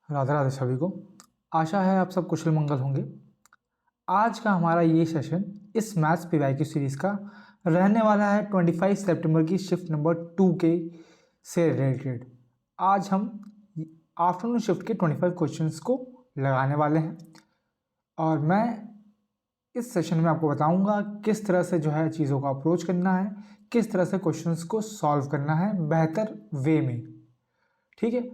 राधे राधे सभी को। आशा है आप सब कुशल मंगल होंगे। आज का हमारा ये सेशन इस मैथ्स पीवाईक्यू सीरीज़ का रहने वाला है 25 सितंबर की शिफ्ट नंबर 2 के से रिलेटेड। आज हम आफ्टरनून शिफ्ट के 25 क्वेश्चंस को लगाने वाले हैं और मैं इस सेशन में आपको बताऊंगा किस तरह से जो है चीज़ों का अप्रोच करना है, किस तरह से क्वेश्चंस को सॉल्व करना है बेहतर वे में। ठीक है,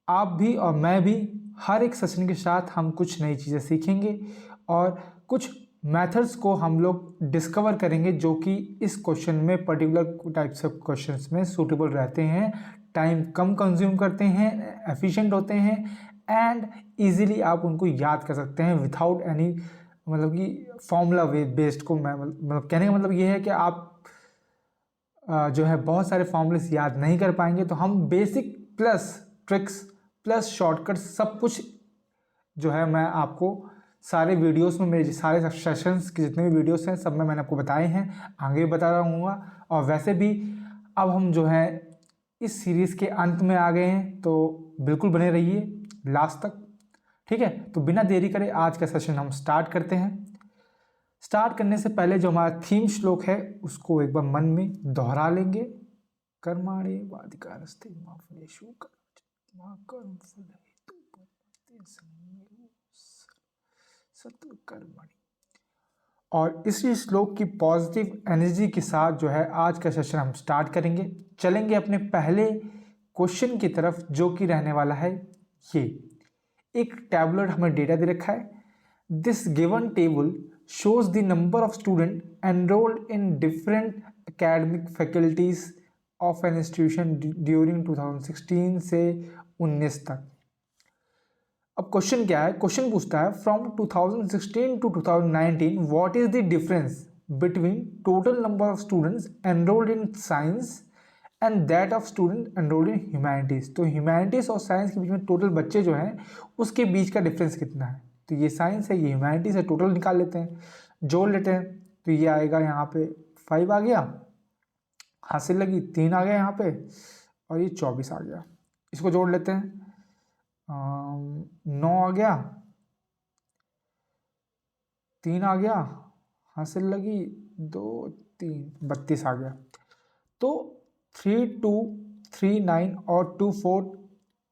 आप भी और मैं भी हर एक सेशन के साथ हम कुछ नई चीज़ें सीखेंगे और कुछ मेथड्स को हम लोग डिस्कवर करेंगे जो कि इस क्वेश्चन में पर्टिकुलर टाइप्स ऑफ क्वेश्चंस में सूटेबल रहते हैं, टाइम कम कंज्यूम करते हैं, एफिशिएंट होते हैं एंड इजीली आप उनको याद कर सकते हैं विदाउट एनी मतलब कि फॉर्मूला वे बेस्ड को मैं मतलब कहने का मतलब ये है कि आप जो है बहुत सारे फॉर्मूलेस याद नहीं कर पाएंगे, तो हम basic plus tricks plus shortcut सब कुछ जो है मैं आपको सारे वीडियोस में, मेरे सारे सेशंस के जितने भी वीडियोस हैं सब में मैंने आपको बताए हैं, आगे भी बता रहूँगा। और वैसे भी अब हम जो है इस सीरीज़ के अंत में आ गए हैं, तो बिल्कुल बने रहिए लास्ट तक। ठीक है, तो बिना देरी करे आज का सेशन हम स्टार्ट करते हैं। स्टार्ट करने से पहले जो हमारा थीम श्लोक है उसको एक बार मन में दोहरा लेंगे। कर्माणे वाधिकारस्ते मा फलेषु मा कर्मफल हेतु परमार्थे संन्यासो सत्कर्मणि। और इसी श्लोक की पॉजिटिव एनर्जी के साथ जो है आज का सेशन हम स्टार्ट करेंगे। चलेंगे अपने पहले क्वेश्चन की तरफ जो कि रहने वाला है ये। एक टैबलेट हमें डेटा दे रखा है। This given table shows the number of students enrolled in different academic faculties of an institution during 2016 से 19 तक। अब क्वेश्चन क्या है? क्वेश्चन पूछता है from 2016 to 2019 what is the difference between total number of students enrolled in science and that of student enrolled in humanities. तो humanities और science के बीच में टोटल बच्चे जो हैं उसके बीच का डिफरेंस कितना है। तो ये साइंस है, ये ह्यूमैनिटीज़ है, टोटल निकाल लेते हैं, जोड़ लेते हैं। तो ये आएगा यहाँ पे 5 आ गया, हासिल लगी 3 आ गया यहाँ पे और ये 24 आ गया। इसको जोड़ लेते हैं, 9 आ गया, 3 आ गया, हासिल लगी 2 3 32 आ गया। तो 3 2 3 9 और 2 4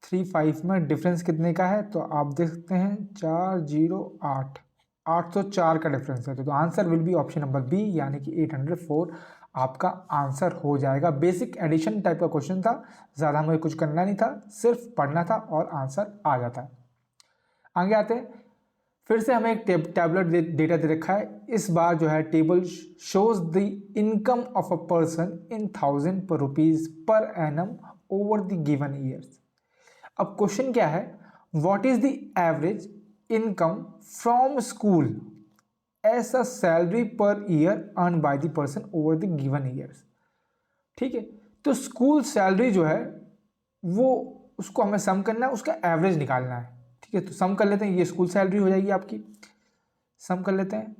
3 5 में डिफरेंस कितने का है? तो आप देख सकते हैं 4 0 8 804 का डिफरेंस है। तो answer will be option number B यानी कि 804 आपका आंसर हो जाएगा। बेसिक एडिशन टाइप का क्वेश्चन था, ज़्यादा मुझे कुछ करना नहीं था, सिर्फ पढ़ना था और आंसर आ जाता है। आगे आते हैं, फिर से हमें एक टैबलेट डेटा दे रखा है। इस बार जो है table shows the income of a person in 1000 per rupees per annum over the given years. अब क्वेश्चन क्या है? What is the average income from school as a salary per year earn by the person over the given years. ठीक है, तो school salary जो है वो उसको हमें सम करना है, उसका एवरेज निकालना है। ठीक है, तो सम कर लेते हैं, ये स्कूल सैलरी हो जाएगी आपकी। सम कर लेते हैं,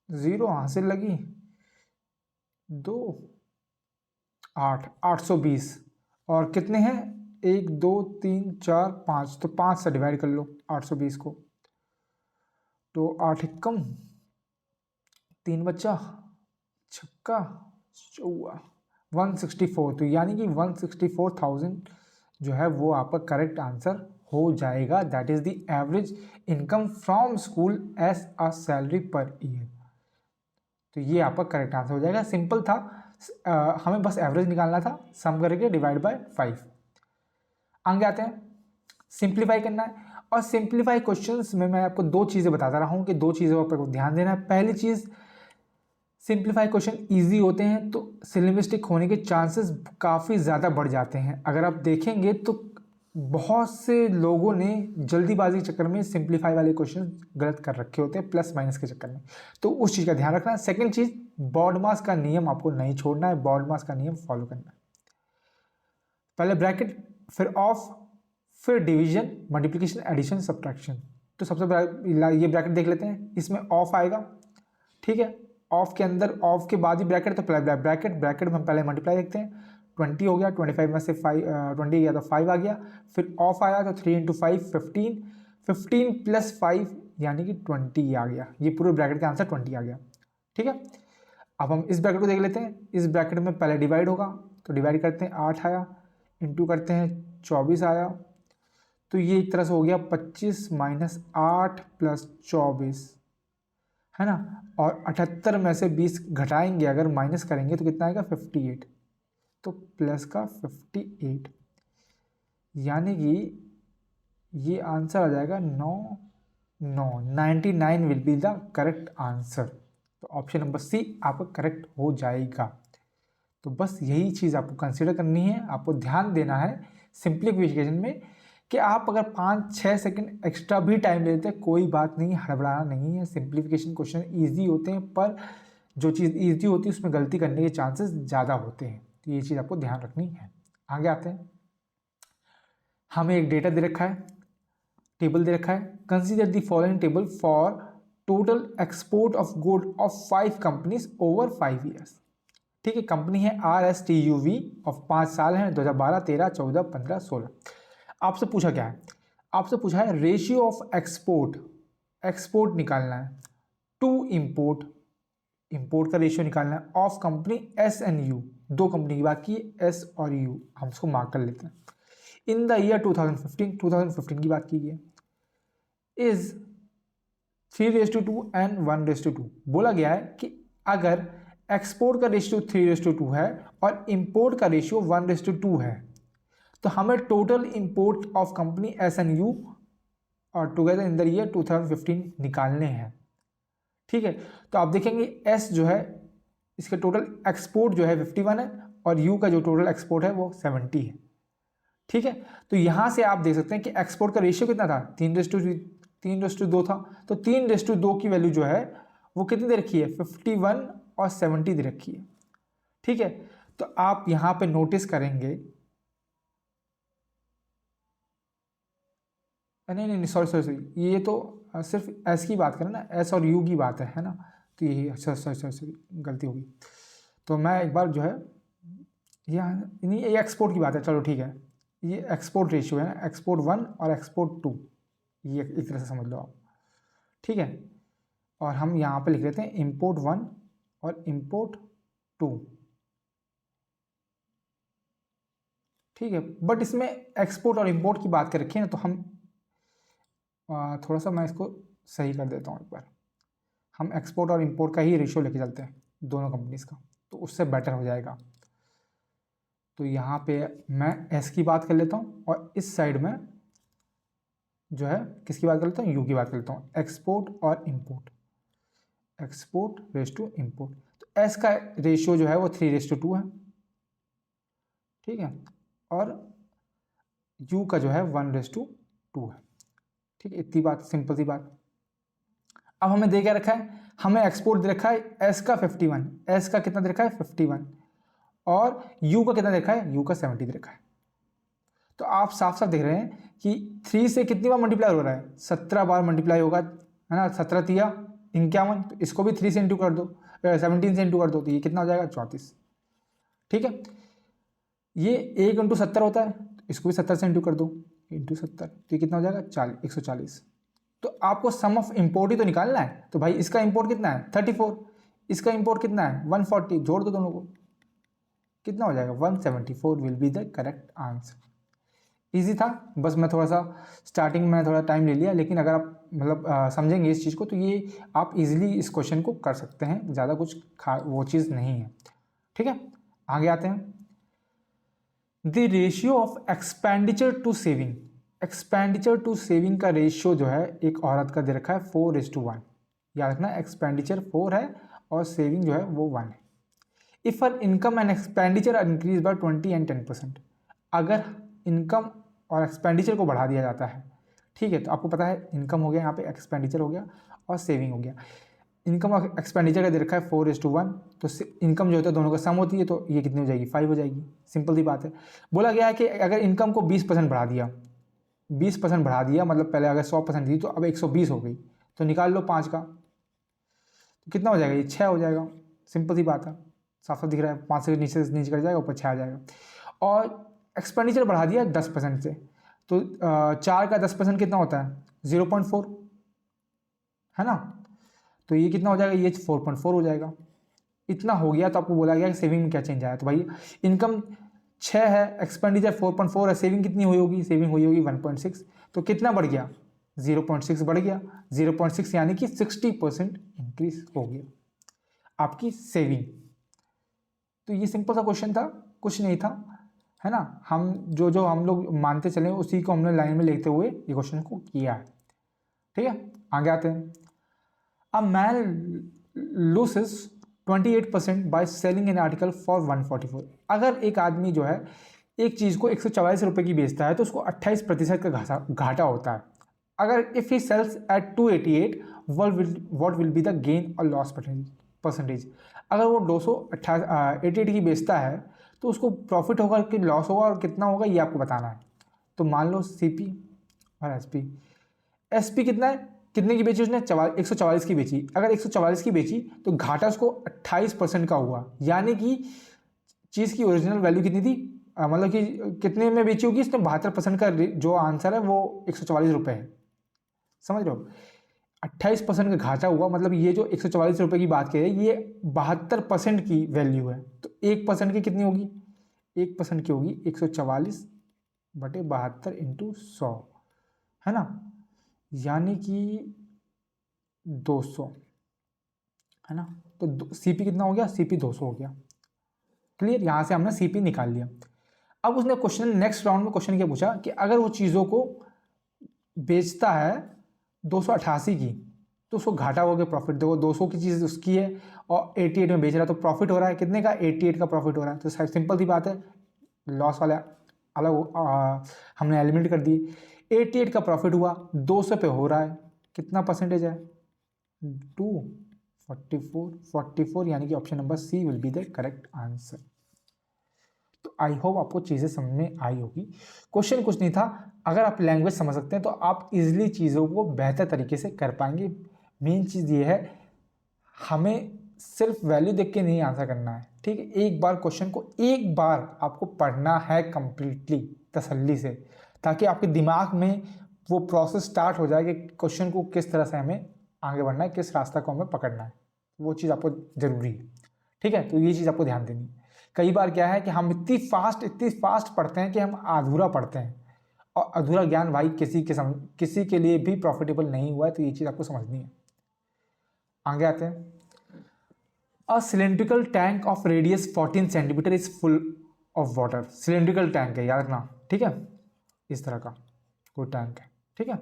0 हासिल लगी 2 8 820 और कितने हैं 1 2 3 4 5, तो 5 से डिवाइड कर लो 820 को। तो 8 एकम 3 बच्चा छक्का चौवा 164। तो यानी कि 164,000 जो है वो आपका करेक्ट आंसर हो जाएगा। That is the average income from school as a salary per year. तो ये आपका करेक्ट आंसर हो जाएगा। सिंपल था, हमें बस एवरेज निकालना था, सम करके डिवाइड बाय 5। आगे आते हैं, सिंप्लीफाई करना है। और सिंप्लीफाई क्वेश्चंस में मैं आपको 2 चीज़ें बताता रहा हूँ कि 2 चीज़ों पर ध्यान देना है। पहली चीज़, सिंप्लीफाई क्वेश्चन इजी होते हैं तो सिलेबस्टिक होने के चांसेस काफ़ी ज़्यादा बढ़ जाते हैं। अगर आप देखेंगे तो बहुत से लोगों ने जल्दीबाजी के चक्कर में सिंप्लीफाई वाले क्वेश्चन गलत कर रखे होते हैं प्लस माइनस के चक्कर में, तो उस चीज़ का ध्यान रखना है। सेकंड चीज़, बॉड मास का नियम आपको नहीं छोड़ना है, बॉड मास का नियम फॉलो करना है। पहले ब्रैकेट, फिर ऑफ, फिर डिवीजन, मल्टीप्लिकेशन, एडिशन, सब्ट्रैक्शन। तो सबसे ये ब्रैकेट देख लेते हैं, इसमें ऑफ आएगा। ठीक है, ऑफ के अंदर, ऑफ के बाद ही ब्रैकेट, तो ब्रैकेट में हम पहले मल्टीप्लाई देखते हैं। 20 हो गया, 25 में से 20 गया तो 5 आ गया, फिर ऑफ आया तो 3 इंटू 5 15, 15 प्लस 5 यानी कि 20 आ गया। ये पूरे ब्रैकेट का आंसर 20 आ गया। ठीक है, अब हम इस ब्रैकेट को देख लेते हैं। इस ब्रैकेट में पहले डिवाइड होगा, तो डिवाइड करते हैं 8 आया, इंटू करते हैं 24 आया, तो ये एक तरह से हो गया 25 माइनस 8 प्लस 24, है ना। और 78 में से 20 घटाएंगे, अगर माइनस करेंगे तो कितना आएगा 58, तो प्लस का 58, यानी कि ये आंसर आ जाएगा 99 will be the correct answer. तो ऑप्शन नंबर सी आपका करेक्ट हो जाएगा। तो बस यही चीज़ आपको कंसीडर करनी है, आपको ध्यान देना है सिंप्लीफिकेशन में कि आप अगर 5-6 सेकंड एक्स्ट्रा भी टाइम ले लेते हैं कोई बात नहीं, हड़बड़ाना नहीं है। सिंप्लीफिकेशन क्वेश्चन ईजी होते हैं, पर जो चीज़ ईजी होती है उसमें गलती करने के चांसेस ज़्यादा होते हैं, तो ये चीज़ आपको ध्यान रखनी है। आगे आते हैं, हमें एक डेटा दे रखा है, टेबल दे रखा है। Consider the following table for total export of good of 5 companies over 5 years. ठीक है, कंपनी है RSTUV ऑफ 5 साल हैं, 2012, 13, 14, 15, 16। आपसे पूछा क्या है, आपसे पूछा है रेशियो ऑफ एक्सपोर्ट निकालना है, टू इंपोर्ट का रेशियो निकालना है, of company S and U, 2 company की बात की है, S और U, हम उसको मार्क कर लेते हैं। इन द ईयर 2015 की बात की है, इज 3:2 एंड 1:2। बोला गया है कि अगर एक्सपोर्ट का रेशियो 3:2 है और इंपोर्ट का रेशियो 1:2 है, तो हमें total import of company S and U और टुगेदर इन द ईयर 2015 निकालने हैं। ठीक है, तो आप देखेंगे S जो है इसके टोटल एक्सपोर्ट जो है 51 है और U का जो टोटल एक्सपोर्ट है वो 70 है। ठीक है, तो यहां से आप देख सकते हैं कि एक्सपोर्ट का रेशियो कितना था, 3:2 था, तो 3:2 की वैल्यू जो है वो कितनी दे रखी है, 51 और 70 दे रखी है। ठीक है, तो आप यहां पे नोटिस करेंगे, नहीं, सॉरी, ये तो सिर्फ एस की बात करें ना, एस और यू की बात है ना, तो ये सॉरी गलती होगी। तो मैं एक बार जो है यहाँ नहीं, ये एक्सपोर्ट की बात है, चलो ठीक है, ये एक्सपोर्ट रेशियो है ना, एक्सपोर्ट 1 और एक्सपोर्ट 2, ये एक तरह से समझ लो आप। ठीक है, और हम यहाँ पे लिख लेते हैं इंपोर्ट 1 और इंपोर्ट 2। ठीक है, बट इसमें एक्सपोर्ट और इंपोर्ट की बात कर रखी है ना, तो हम थोड़ा सा मैं इसको सही कर देता हूँ एक बार। हम एक्सपोर्ट और इंपोर्ट का ही रेशियो लेके चलते हैं दोनों कंपनीज का, तो उससे बेटर हो जाएगा। तो यहाँ पे मैं एस की बात कर लेता हूँ और इस साइड में जो है किसकी बात कर लेता हूँ, यू की बात कर लेता हूँ, एक्सपोर्ट और इंपोर्ट, एक्सपोर्ट रेस टू इंपोर्ट। तो एस का रेशियो जो है वो 3:2 है। ठीक है, और यू का जो है 1:2 है। ठीक है, इतनी बात, सिंपल सी बात। अब हमें दे क्या रखा है, हमें एक्सपोर्ट दे रखा है एस का 51, एस का कितना दे रखा है 51, और यू का कितना दे रखा है, यू का 70 दे रखा है। तो आप साफ साफ देख रहे हैं कि 3 से कितनी बार मल्टीप्लाई हो रहा है, 17 बार मल्टीप्लाई होगा, है ना, 17 तिया 51, तो इसको भी 3 से इंटू कर दो, 17 से इंटू कर दो, तो ये कितना हो जाएगा 34। ठीक है, ये 1 × 70 होता है, तो इसको भी 70 से इंटू कर दो, इंटू 70, तो ये कितना हो जाएगा 140। तो आपको सम ऑफ इंपोर्ट ही तो निकालना है, तो भाई इसका इंपोर्ट कितना है 34, इसका इंपोर्ट कितना है 140, जोड़ दो दोनों को, कितना हो जाएगा 174 will be the correct answer. Easy था, बस मैं थोड़ा सा स्टार्टिंग में थोड़ा टाइम ले लिया, लेकिन अगर आप मतलब समझेंगे इस चीज़ को तो ये आप इजीली इस क्वेश्चन को कर सकते हैं, ज़्यादा कुछ वो चीज़ नहीं है। ठीक है, आगे आते हैं। The ratio of expenditure to saving, expenditure to saving का रेशियो जो है एक औरत का दे रखा है 4:1। याद रखना, एक्सपेंडिचर 4 है और सेविंग जो है वो 1 है। If her income and expenditure are increase by 20 and 10%, अगर इनकम और एक्सपेंडिचर को बढ़ा दिया जाता है, ठीक है, तो आपको पता है इनकम हो गया, यहाँ पे एक्सपेंडिचर हो गया और सेविंग हो गया। इनकम और एक्सपेंडिचर का दे रखा है 4:1, तो इनकम जो होता है दोनों का सम होती है, तो ये कितनी हो जाएगी 5 हो जाएगी। सिंपल सी बात है। बोला गया है कि अगर इनकम को 20% बढ़ा दिया, 20% बढ़ा दिया, मतलब पहले अगर 100% थी तो अब 120 हो गई, तो निकाल लो 5 का, तो कितना हो जाएगा, ये 6 हो जाएगा। सिंपल सी बात है। साफ साफ दिख रहा है, 5 से नीचे कर जाएगा, ऊपर 6 आ जाएगा। और एक्सपेंडिचर बढ़ा दिया 10% से, तो 4 का 10% कितना होता है 0.4, है ना। तो ये कितना हो जाएगा, ये 4.4 हो जाएगा। इतना हो गया तो आपको बोला गया कि सेविंग में क्या चेंज आया। तो भाई इनकम 6 है, एक्सपेंडिचर 4.4 है, सेविंग कितनी हुई होगी, सेविंग हुई होगी 1.6। तो कितना बढ़ गया 0.6 बढ़ गया, 0.6 यानी कि 60% इंक्रीज हो गया आपकी सेविंग। तो ये सिंपल सा क्वेश्चन था, कुछ नहीं था, है ना। हम जो हम लोग मानते चले उसी को हमने लाइन में लिखते हुए ये क्वेश्चन को किया है। ठीक है, आगे आते हैं। A man loses 28% by selling an article for 144। अगर एक आदमी जो है एक चीज़ को 144 रुपये की बेचता है तो उसको 28% का घाटा होता है। अगर if he sells at 288, what will be the gain or loss percentage. अगर वो 288 की बेचता है तो उसको प्रॉफिट होगा कि लॉस होगा और कितना होगा ये आपको बताना है। तो मान लो सीपी और एसपी। एसपी कितना है, कितने की बेची उसने, 144 की बेची। अगर 144 की बेची तो घाटा उसको 28% का हुआ, यानी कि चीज़ की ओरिजिनल वैल्यू कितनी थी, मतलब कि कितने में बेची होगी इसने, 72% का जो आंसर है वो 144 रुपये है। समझ रहे हो, 28% का घाटा हुआ, मतलब ये जो 144 रुपये की बात करें ये 72% की वैल्यू है। तो 1% की कितनी होगी, 1% की होगी 144/72 इंटू 100, है ना, यानी कि 200, है ना। तो सीपी कितना हो गया, सीपी 200 हो गया। क्लियर, यहां से हमने सीपी निकाल लिया। अब उसने क्वेश्चन नेक्स्ट राउंड में क्वेश्चन क्या पूछा कि अगर वो चीज़ों को बेचता है 288 की तो उसको घाटा हो गया, प्रॉफिट। देखो 200 की चीज़ उसकी है और 88 में बेच रहा है तो प्रॉफिट हो रहा है कितने का, 88 का प्रॉफिट हो रहा है। तो सिंपल सी बात है, लॉस वाला अलग हमने एलिमिनेट कर दिए। 88 का प्रॉफिट हुआ, 200 पे हो रहा है, कितना परसेंटेज है 244, यानी कि option number C will be the correct answer. तो आई होप आपको चीज़ें समझ में आई होगी। क्वेश्चन कुछ नहीं था, अगर आप लैंग्वेज समझ सकते हैं तो आप इजीली चीज़ों को बेहतर तरीके से कर पाएंगे। मेन चीज़ ये है, हमें सिर्फ वैल्यू देख के नहीं आंसर करना है। ठीक है, एक बार क्वेश्चन को एक बार आपको पढ़ना है कंप्लीटली तसल्ली से, ताकि आपके दिमाग में वो प्रोसेस स्टार्ट हो जाए कि क्वेश्चन को किस तरह से हमें आगे बढ़ना है, किस रास्ता को हमें पकड़ना है। वो चीज़ आपको ज़रूरी है। ठीक है, तो ये चीज़ आपको ध्यान देनी है। कई बार क्या है कि हम इतनी फास्ट पढ़ते हैं कि हम अधूरा पढ़ते हैं, और अधूरा ज्ञान भाई किसी के लिए भी प्रॉफिटेबल नहीं हुआ है। तो ये चीज़ आपको समझनी है। आगे आते हैं। A cylindrical tank of radius 14 centimetre is full of water. Cylindrical tank है, याद रखना। ठीक है, इस तरह का कोई टैंक है। ठीक है,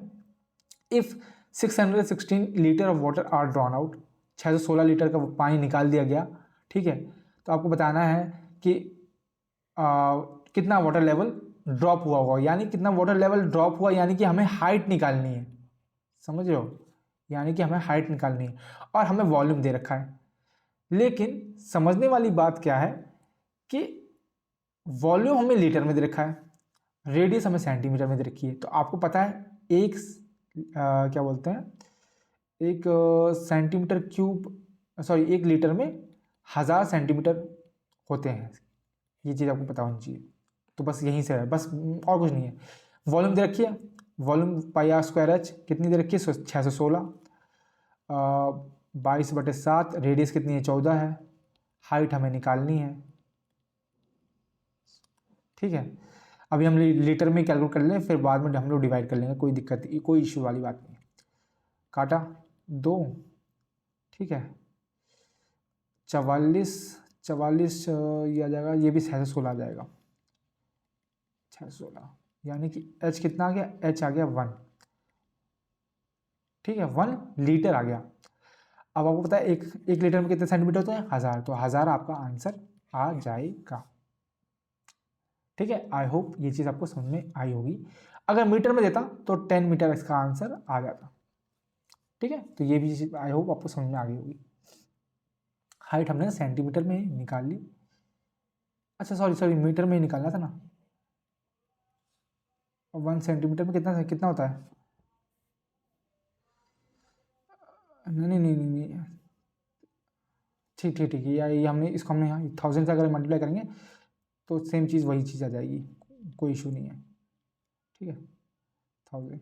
if 616 litre of water are drawn out, 616 litre का पानी निकाल दिया गया। ठीक है, तो आपको बताना है कि कितना वाटर लेवल ड्रॉप हुआ होगा, यानी कितना वाटर लेवल ड्रॉप हुआ, यानी कि हमें हाइट निकालनी है। समझ रहे हो, यानी कि हमें हाइट निकालनी है और हमें वॉल्यूम दे रखा है। लेकिन समझने वाली बात क्या है कि वॉल्यूम हमें लीटर में दे रखा है, रेडियस हमें सेंटीमीटर में दे रखी है। तो आपको पता है एक क्या बोलते हैं, एक सेंटीमीटर क्यूब, सॉरी, 1 लीटर में 1000 सेंटीमीटर होते हैं। ये चीज़ आपको पता होनी चाहिए। तो बस यहीं से है, बस और कुछ नहीं है। वॉल्यूम दे रखी है, वॉल्यूम πr²h कितनी दे रखी है, 616, 22/7, रेडियस कितनी है 14 है, हाइट हमें निकालनी है। ठीक है, अभी हम लीटर में कैलकुलेट कर लें, फिर बाद में हम लोग डिवाइड कर लेंगे, कोई दिक्कत, कोई इशू वाली बात नहीं। काटा 2, ठीक है, 44 ये आ जाएगा, ये भी 616 आ जाएगा, 616, यानी कि h कितना आ गया, h आ गया 1। ठीक है, 1 लीटर आ गया। अब आपको पता है एक लीटर में कितने सेंटीमीटर होते हैं, 1000, तो 1000 आपका आंसर आ जाएगा। ठीक है, आई होप ये चीज़ आपको समझ में आई होगी। अगर मीटर में देता तो 10 मीटर इसका आंसर आ जाता। ठीक है, तो ये भी चीज़ आई होप आपको समझ में आ गई होगी। हाइट हमने सेंटीमीटर में निकाल ली, अच्छा सॉरी मीटर में ही निकालना था ना। और 1 सेंटीमीटर में कितना कितना होता है, नहीं नहीं नहीं नहीं, नहीं। ठीक ठीक ठीक, ये हमने इसको हमने यहाँ 1000 से अगर मल्टीप्लाई करेंगे तो सेम चीज़ वही चीज़ आ जाएगी, कोई इशू नहीं है। ठीक है, 1000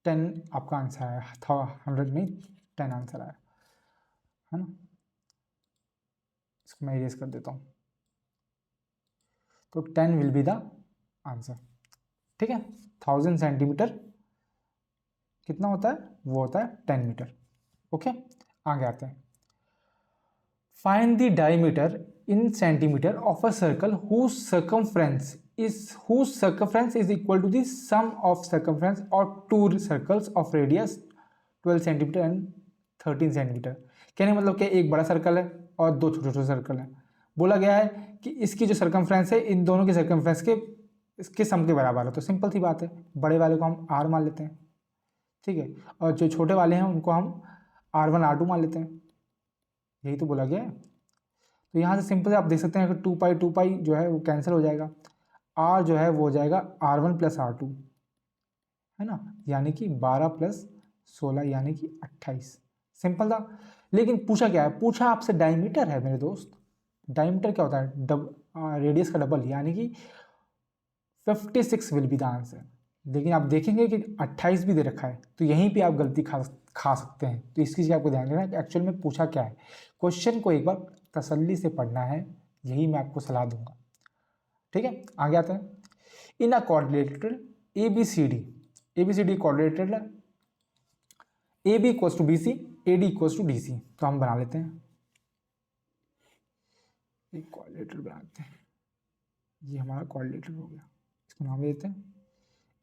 10 आपका आंसर आया, 100 नहीं 10 आंसर आया, है ना। इसको मैं इरेज कर देता हूँ, तो 10 विल बी द आंसर। ठीक है, 1000 सेंटीमीटर कितना होता है, वो होता है 10 मीटर। ओके, आगे आते हैं। Find the diameter in centimetre of a circle whose circumference is equal to the sum of circumference or two circles of radius 12 centimetre and 13 centimetre. कहने का मतलब क्या, एक बड़ा सर्कल है और दो छोटे छोटे सर्कल हैं। बोला गया है कि इसकी जो सर्कमफ्रेंस है इन दोनों के सर्कमफ्रेंस के इसके सम के बराबर है। तो सिंपल सी बात है, बड़े वाले को हम आर मान लेते हैं, ठीक है, और जो छोटे वाले हैं उनको हम R1 R2 मान लेते हैं। यही तो बोला गया है। तो यहाँ से सिंपल आप देख सकते हैं कि 2 पाई जो है वो कैंसिल हो जाएगा, R जो है वो हो जाएगा R1 + R2, है ना, यानी कि 12 + 16 यानी कि 28। सिंपल था। लेकिन पूछा क्या है, पूछा आपसे डायमीटर है मेरे दोस्त। डायमीटर क्या होता है, रेडियस का डबल, यानी कि 56 विल बी द आंसर। लेकिन आप देखेंगे कि 28 भी दे रखा है, तो यहीं पे आप गलती खा सकते हैं। तो इसकी चीज़ आपको ध्यान देना है कि एक्चुअल में पूछा क्या है। क्वेश्चन को एक बार तसल्ली से पढ़ना है, यही मैं आपको सलाह दूंगा। ठीक है, आगे आते हैं। In a quadrilateral ABCD quadrilateral AB = BC, AD = DC। तो हम बना लेते हैं, एक क्वाड्रिलेटरल बनाते हैं। ये हमारा क्वाड्रिलेटरल हो गया, इसको नाम देते हैं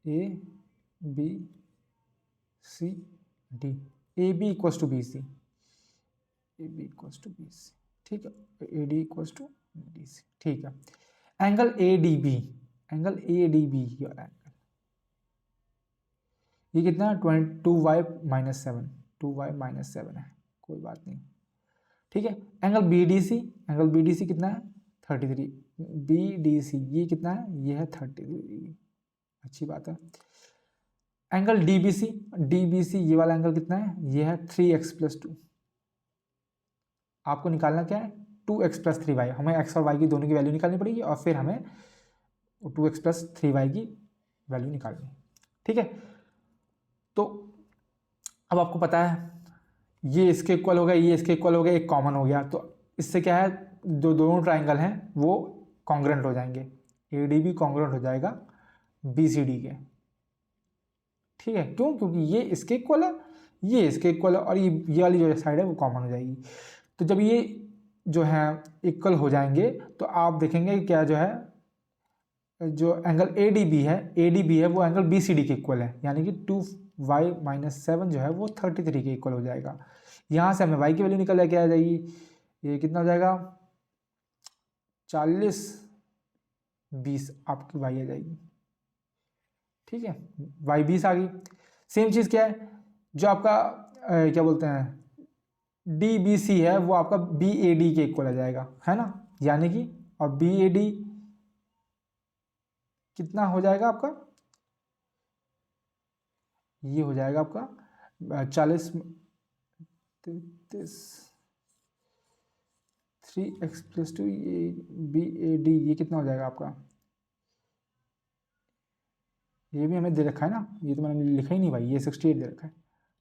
ABCD। AB = BC, AB = BC, ठीक है, AD = DC। ठीक है, एंगल ADB ये कितना है, 2y - 7, 2y - 7 है, कोई बात नहीं। ठीक है, एंगल BDC कितना है, 33। BDC ये कितना है, ये है 33, अच्छी बात है। एंगल DBC ये वाला एंगल कितना है, ये है 3x + 2। आपको निकालना क्या है, 2x + 3y। हमें x और y की दोनों की वैल्यू निकालनी पड़ेगी और फिर हमें 2x + 3y की वैल्यू निकालनी है। ठीक है, तो अब आपको पता है ये इसके इक्वल हो गया, ये इसके इक्वल हो गया, एक कॉमन हो गया। तो इससे क्या है, जो दोनों ट्राइंगल हैं वो कॉन्ग्रुएंट हो जाएंगे। ADB कॉन्ग्रुएंट हो जाएगा BCD के। ठीक है, क्यों, क्योंकि ये इसके इक्वल है, ये इसके इक्वल है, और ये वाली जो साइड है वो कॉमन हो जाएगी। तो जब ये जो है इक्वल हो जाएंगे तो आप देखेंगे क्या जो है, जो एंगल ADB है वो एंगल BCD के इक्वल है, यानी कि 2y - 7 जो है वो 33 के इक्वल हो जाएगा। यहाँ से हमें y की वैल्यू निकल के आ जाएगी, ये कितना हो जाएगा, 40 20 आपकी y आ जाएगी। ठीक है, y 20 आ गई। सेम चीज़ क्या है, जो आपका क्या बोलते हैं DBC है वो आपका BAD के इक्वल आ जाएगा, है ना, यानी कि और BAD कितना हो जाएगा आपका, ये हो जाएगा आपका 40 33 3x + 2, ये BAD ये कितना हो जाएगा आपका, ये भी हमें दे रखा है ना, ये तो मैंने लिखा ही नहीं भाई, ये 68 दे रखा है।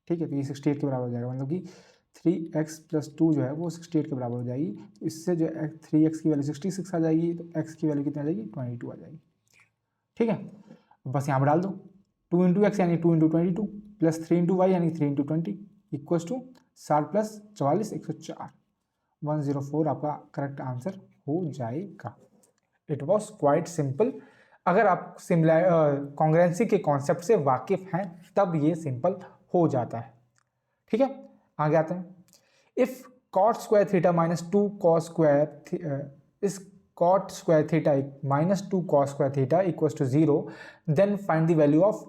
ठीक है, तो ये 68 के बराबर हो जाएगा, मतलब कि 3x + 2 जो है वो 68 के बराबर हो जाएगी। तो इससे जो 3x की वैल्यू 66 आ जाएगी, तो x की वैल्यू कितनी आ जाएगी, 22 आ जाएगी। ठीक है, बस यहाँ पर डाल दो, 2 × x यानी 2 × 22 + 3 × y यानी 3 × 20 इक्वल्स टू 60 + 44 104, 104 आपका करेक्ट आंसर हो जाएगा। It was quite simple. अगर आप कॉन्ग्रुएंसी के कॉन्सेप्ट से वाकिफ हैं तब ये सिंपल हो जाता है। ठीक है, आगे आते हैं। If cot square theta -2 cos square is cot square theta -2 cos square theta equals to 0, then find the value of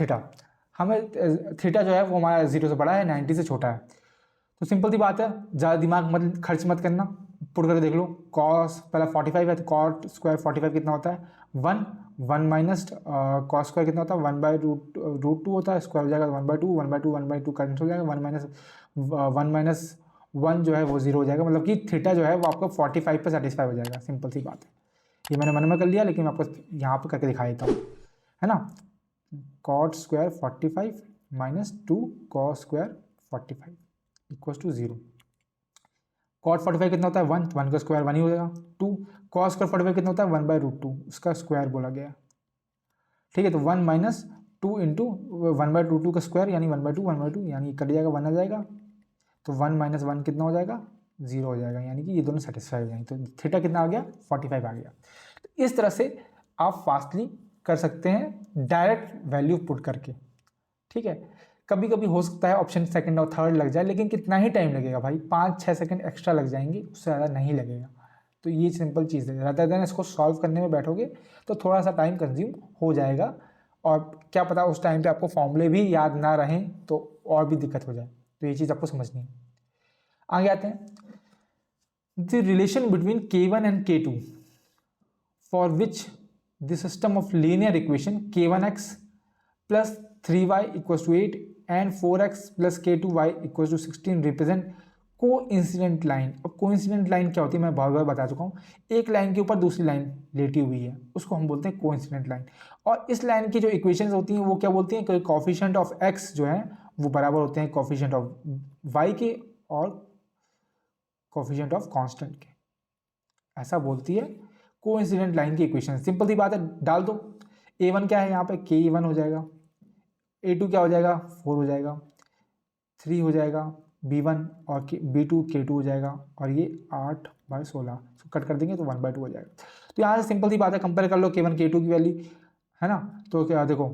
theta. हमें थीटा जो है वो हमारा 0 से बड़ा है, 90 से छोटा है। तो सिंपल सी बात है, ज़्यादा दिमाग मत खर्च मत करना, पुट करके देख लो। cos पहला 45 है तो cot स्क्वायर 45 कितना होता है, 1 माइनस cos स्क्वायर कितना होता है, 1/√2 होता है, स्क्वायर हो जाएगा 1/2 1/2 1/2 कैंसिल हो जाएगा, 1 - 1 1 जो है वो 0 हो जाएगा, मतलब कि थीटा जो है वो आपको 45 पे सेटिस्फाई हो जाएगा। सिंपल सी बात है, ये मैंने मन में कर लिया, लेकिन मैं आपको यहाँ पर करके दिखा देता हूँ, है ना। Cot square 45 minus 2 cos square 45 equals to 0। Cot 45 कितना होता है 1, 1 का स्क्वायर 1 ही हो जाएगा। 2 कॉस स्क्वायर 45 कितना होता है 1/√2, उसका स्क्वायर बोला गया। ठीक है, तो 1 माइनस 2 इंटू 1/√2 का स्क्वायर यानी 1/2, 1/2 यानी कट जाएगा 1 आ जाएगा, तो 1 माइनस 1 कितना हो जाएगा 0 हो जाएगा, यानी कि ये दोनों सेटिस्फाई हो जाएंगे। तो थीटा कितना आ गया 45 आ गया। तो इस तरह से आप फास्टली कर सकते हैं डायरेक्ट वैल्यू पुट करके। ठीक है, कभी कभी हो सकता है ऑप्शन सेकंड और थर्ड लग जाए, लेकिन कितना ही टाइम लगेगा भाई, 5-6 सेकंड एक्स्ट्रा लग जाएंगे, उससे ज़्यादा नहीं लगेगा। तो ये सिंपल चीज़ है, रादर देन इसको सॉल्व करने में बैठोगे तो थोड़ा सा टाइम कंज्यूम हो जाएगा, और क्या पता उस टाइम पे आपको फॉर्मूले भी याद ना रहें तो और भी दिक्कत हो जाए। तो ये चीज़ आपको समझनी है। आगे आते हैं, the relation between k1 and k2 for which the system of linear equation k1x plus 3y equals to 8 and 4x plus k2y equals to 16 represent coincident line. अब कोइंसिडेंट लाइन क्या होती है मैं बहुत बार बता चुका हूँ, एक लाइन के ऊपर दूसरी लाइन लेटी हुई है, उसको हम बोलते हैं कोइंसिडेंट लाइन। और इस लाइन की जो इक्वेशंस होती हैं वो क्या बोलती हैं कि कोफिशिएंट ऑफ x जो है वो बराबर होते हैं कोफिशिएंट ऑफ y के और कोफिशिएंट ऑफ कांस्टेंट के, ऐसा बोलती है कोइंसिडेंट लाइन की इक्वेशन। सिंपल सी बात है, डाल दो। a1 क्या है यहाँ पे k1 हो जाएगा, a2 क्या हो जाएगा 4 हो जाएगा, 3 हो जाएगा b1 और b2 k2 हो जाएगा, और ये 8/16 कट कर देंगे तो 1/2 हो जाएगा। तो यहाँ से सिंपल सी बात है, कंपेयर कर लो k1 k2 की वैल्यू, है ना। तो क्या देखो,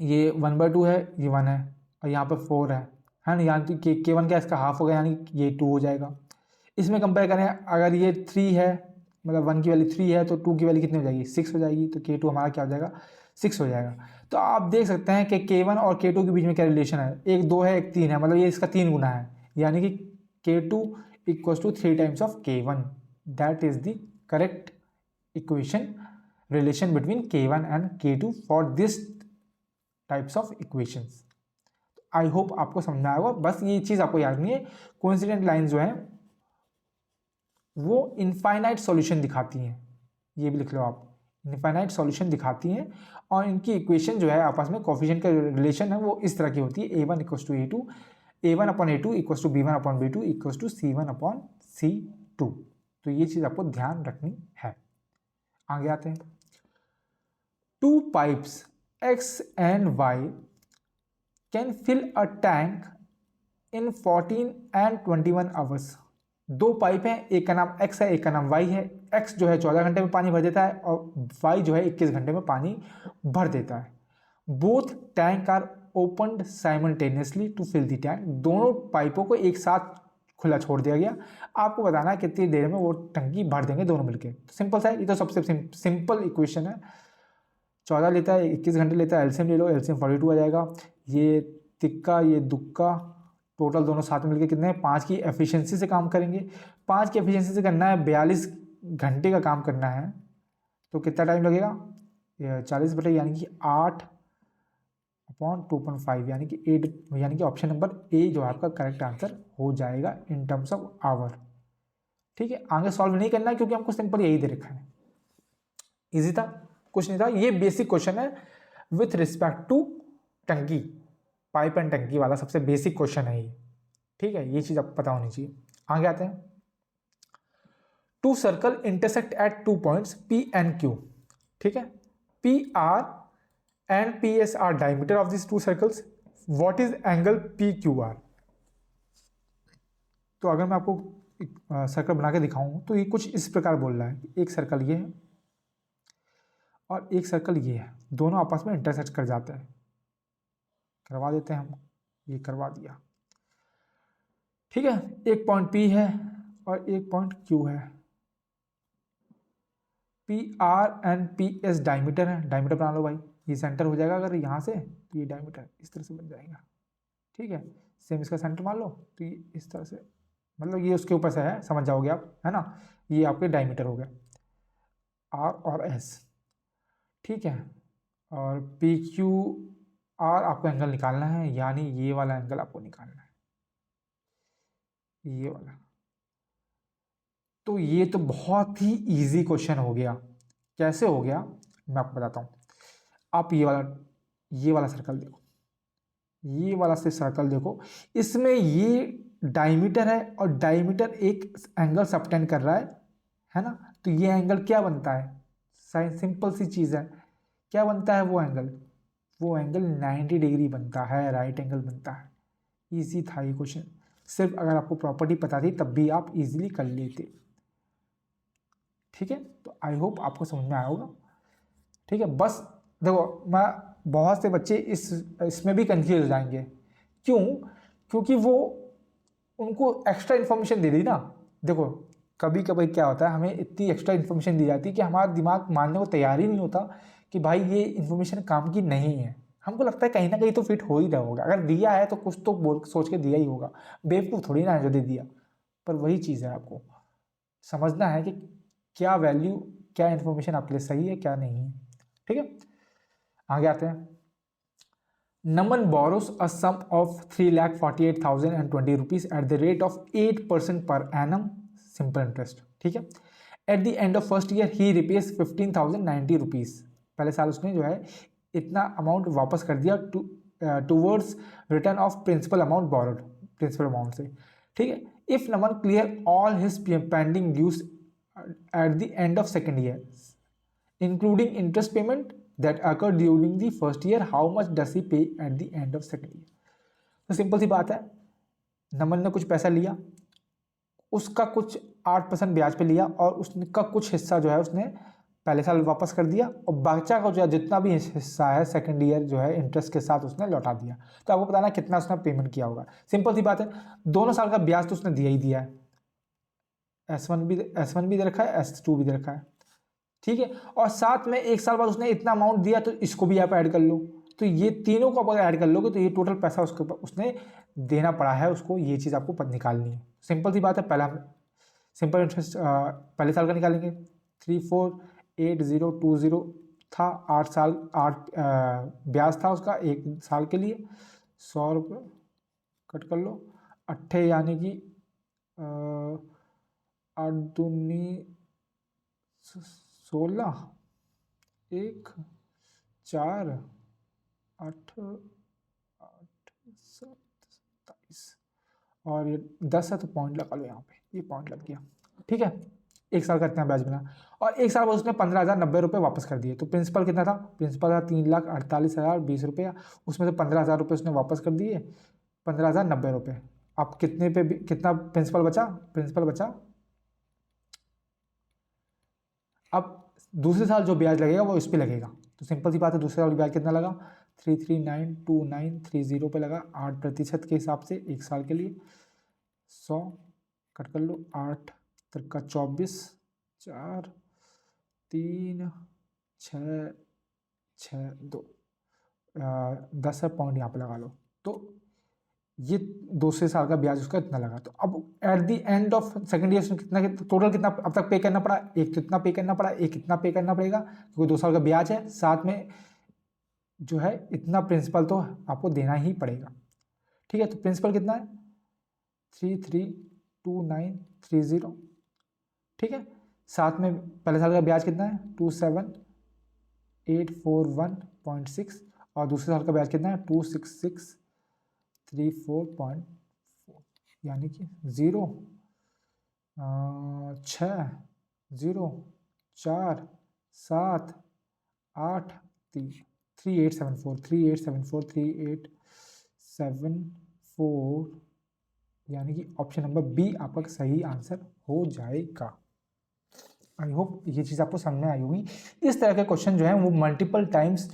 ये 1/2 है, ये 1 है, और यहाँ पर 4 है ना, यहाँ k1 क्या इसका हाफ हो गया, यानी ये 2 हो जाएगा। इसमें कंपेयर करें, अगर ये 3 है, मतलब 1 की वैल्यू 3 है, तो 2 की वैल्यू कितनी हो जाएगी 6 हो जाएगी, तो k2 हमारा क्या हो जाएगा 6 हो जाएगा। तो आप देख सकते हैं कि k1 और k2 के बीच में क्या रिलेशन है, एक 2 है एक 3 है, मतलब ये इसका 3 गुना है, यानी कि k2 equals to 3 times of k1। That is the correct equation relation between k1 and k2 for this types of equations. I hope आपको समझ में आएगा, बस ये चीज़ आपको याद नहीं है, कोइंसिडेंट लाइन जो है वो इनफाइनाइट सॉल्यूशन दिखाती हैं, ये भी लिख लो आप, इनफाइनाइट सॉल्यूशन दिखाती हैं, और इनकी इक्वेशन जो है आपस में कोफिशिएंट का रिलेशन है वो इस तरह की होती है, a1 equals to a2, a1/a2 equals to b1/b2 equals to c1/c2। तो ये चीज़ आपको ध्यान रखनी है। आगे आते हैं, two pipes x and y can fill a tank in 14 and 21 hours. दो पाइप हैं, एक का नाम x है एक का नाम y है। x जो है 14 घंटे में पानी भर देता है और y जो है 21 घंटे में पानी भर देता है। Both tank are opened simultaneously to fill the tank. दोनों पाइपों को एक साथ खुला छोड़ दिया गया, आपको बताना है कितनी देर में वो टंकी भर देंगे दोनों मिलके। तो सिंपल सा है, ये तो सबसे सिंपल इक्वेशन है। 14 लेता है 21 घंटे लेता है, एलसीएम ले लो, एलसीएम 42 आ जाएगा। ये तिक्का ये दुक्का टोटल दोनों साथ में मिलकर कितने हैं 5 की एफिशिएंसी से काम करेंगे। 5 की एफिशिएंसी से करना है 42 घंटे का काम करना है, तो कितना टाइम लगेगा 40 बटे यानी कि 8/2.5 यानी कि 8, यानी कि ऑप्शन नंबर ए जो है आपका करेक्ट आंसर हो जाएगा इन टर्म्स ऑफ आवर। ठीक है, आगे सॉल्व नहीं करना है क्योंकि हमको सिंपल यही दे रखा है। इजी था, कुछ नहीं था, ये बेसिक क्वेश्चन है विथ रिस्पेक्ट टू टंकी, पाइप एंड टंकी वाला सबसे बेसिक क्वेश्चन है ये। ठीक है, ये चीज आपको पता होनी चाहिए। आगे आते हैं, two circle intersect at 2 points P and Q। ठीक है, PR and PS are diameter of this 2 circles, what is angle PQR। तो अगर मैं आपको सर्कल बना के दिखाऊं तो ये कुछ इस प्रकार बोल रहा है, एक सर्कल ये है और एक सर्कल ये है, दोनों आपस में इंटरसेक्ट कर जाते हैं। करवा देते हैं हम, ये करवा दिया। ठीक है, एक पॉइंट P है और एक पॉइंट Q है। PR एंड PS डायमीटर है, डायमीटर बना लो भाई, ये सेंटर हो जाएगा अगर यहाँ से तो ये डायमीटर इस तरह से बन जाएगा। ठीक है, सेम इसका सेंटर मान लो, तो ये इस तरह से, मतलब ये उसके ऊपर से है, समझ जाओगे आप, है ना। ये आपके डायमीटर हो गए R और S। ठीक है, और PQR आपको एंगल निकालना है, यानी ये वाला एंगल आपको निकालना है। ये वाला। तो ये तो बहुत ही इजी क्वेश्चन हो गया। कैसे हो गया मैं आपको बताता हूँ। आप ये वाला सर्कल देखो, ये वाला से सर्कल देखो, इसमें ये डायमीटर है और डायमीटर एक एंगल सबटेंड कर रहा है ना। तो ये एंगल क्या बनता है, साइन सिंपल सी चीज़ है, क्या बनता है वो एंगल, वो एंगल 90 डिग्री बनता है, राइट एंगल बनता है। इजी था ये क्वेश्चन, सिर्फ अगर आपको प्रॉपर्टी पता थी तब भी आप इजीली कर लेते। ठीक है, तो आई होप आपको समझ में आया होगा। ठीक है, बस देखो, मैं बहुत से बच्चे इसमें भी कंफ्यूज हो जाएंगे। क्यों? क्योंकि वो उनको एक्स्ट्रा इन्फॉर्मेशन दे दी ना। देखो, कभी कभी क्या होता है, हमें इतनी एक्स्ट्रा इन्फॉर्मेशन दी जाती है कि हमारा दिमाग मानने को तैयार ही नहीं होता कि भाई ये इन्फॉर्मेशन काम की नहीं है। हमको लगता है कहीं ना कहीं तो फिट हो ही रहा होगा, अगर दिया है तो कुछ तो बोल सोच के दिया ही होगा, बेवकूफ़ थोड़ी ना है जो दे दिया। पर वही चीज़ है, आपको समझना है कि क्या वैल्यू, क्या इन्फॉर्मेशन आपके लिए सही है, क्या नहीं है। ठीक है, आगे आते हैं। Naman borrows a sum of 3,48,020 rupees at the rate of 8% per annum simple interest. ठीक है, eight the end of first year he रिपेज 15,090 rupees. पहले साल उसने जो है इतना अमाउंट वापस कर दिया towards return of principal amount borrowed, principal amount से। ठीक है, if Naman clear all his pending dues at the end of second year including interest payment that occurred during the first year, how much does he pay at the end of second year? तो simple सी बात है, नमन ने कुछ पैसा लिया, उसका कुछ 8% ब्याज पे लिया और उसका कुछ हिस्सा जो है उसने पहले साल वापस कर दिया और बचा का जो है जितना भी हिस्सा है सेकंड ईयर जो है इंटरेस्ट के साथ उसने लौटा दिया। तो आपको बताना कितना उसने पेमेंट किया होगा। सिंपल सी बात है, दोनों साल का ब्याज तो उसने दिया ही दिया है, S1 भी दे रखा है, S2 भी दे रखा है। ठीक है, और साथ में एक साल बाद उसने इतना अमाउंट दिया तो इसको भी आप ऐड कर लो। तो ये तीनों को अगर ऐड कर लोगे तो ये टोटल पैसा उसके ऊपर उसने देना पड़ा है उसको, ये चीज़ आपको निकालनी है। सिंपल सी बात है, पहला सिंपल इंटरेस्ट पहले साल का निकालेंगे, 348020 था, 8 साल 8 ब्याज था उसका एक साल के लिए, 100 रुपये कट कर लो, अट्ठे यानी कि 8 दूनी 16, 1 4 8 8 27 और ये 10 है तो पॉइंट लगा लो, यहाँ पे ये पॉइंट लग गया। ठीक है, एक साल का इतना ब्याज मिला और एक साल बाद उसने 15,090 रुपये वापस कर दिए। तो प्रिंसिपल कितना था, प्रिंसिपल था 3,48,020 रुपया, उसमें से 15,000 रुपये उसने वापस कर दिए, 15,090 रुपये। अब कितने पे कितना प्रिंसिपल बचा, प्रिंसिपल बचा। अब दूसरे साल जो ब्याज लगेगा वो इस पर लगेगा। तो सिंपल सी बात है, दूसरे साल ब्याज कितना लगा, 3392930 पे लगा, 8% के हिसाब से एक साल के लिए। 100 कट कर लो, 8 3 24, 4 3 6 6 2 10 है, पॉइंट यहाँ पे लगा लो। तो ये दूसरे साल का ब्याज उसका इतना लगा। तो अब eight the end of second year कितना टोटल कितना अब तक पे करना पड़ा, एक तो इतना पे करना पड़ा, एक इतना पे करना पड़ेगा क्योंकि 2 साल का ब्याज है, साथ में जो है इतना प्रिंसिपल तो आपको देना ही पड़ेगा। ठीक है, तो प्रिंसिपल कितना है, 332930। ठीक है, साथ में पहले साल का ब्याज कितना है, 27841.6 और दूसरे साल का ब्याज कितना है, 26634.4 यानी कि 0 6 0 4 7 8 3 3874 यानी कि ऑप्शन नंबर बी आपका सही आंसर हो जाएगा। आई होप ये चीज़ आपको समझ में आई होगी। इस तरह के क्वेश्चन जो हैं वो मल्टीपल टाइम्स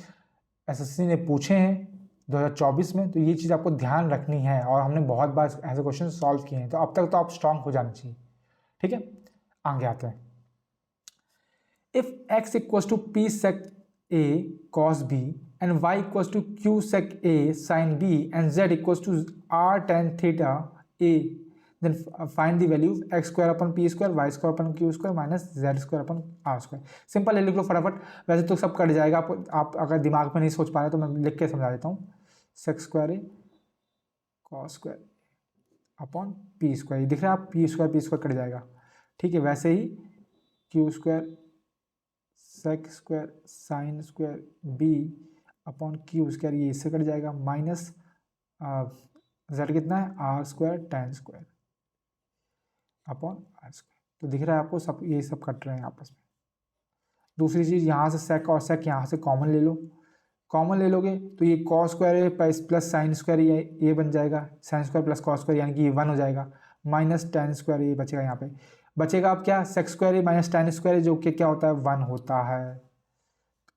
एसएससी ने पूछे हैं 2024 में, तो ये चीज़ आपको ध्यान रखनी है और हमने बहुत बार ऐसे क्वेश्चन सॉल्व किए हैं, तो अब तक तो आप स्ट्रांग हो जाना चाहिए। ठीक है, आगे आते हैं। If x equals to p sec a cos b and y equals to q sec a sin b and z equals to r tan theta a, then find the value of x square upon p square, y square upon q square minus z square upon r square। Simple है, लिख लो फटाफट, वैसे तो सब cut जाएगा, आप अगर दिमाग में नहीं सोच पा रहे तो मैं लिख के समझा देता हूँ। sec square a cos square upon P square, दिख रहा है आप, पी स्क्वायर कट जाएगा। ठीक है, वैसे ही Q square sec square sine square B upon Q square, ये इससे कट जाएगा, माइनस जेड कितना है R square tan square upon R square. तो दिख रहा है आपको सब, ये सब कट रहे हैं आपस में। दूसरी चीज़, यहाँ से सेक और सेक यहाँ से कॉमन ले लो, कॉमन ले लोगे तो ये कॉस स्क्वायर है प्लस साइन स्क्वायर, ये बन जाएगा sine square plus cos square, यानी कि ये 1 हो जाएगा, माइनस टैन स्क्वायर ये बचेगा, यहाँ पे बचेगा अब क्या, सेक स्क्वायर है माइनस टैन स्क्वायर है, जो कि क्या होता है 1 होता है,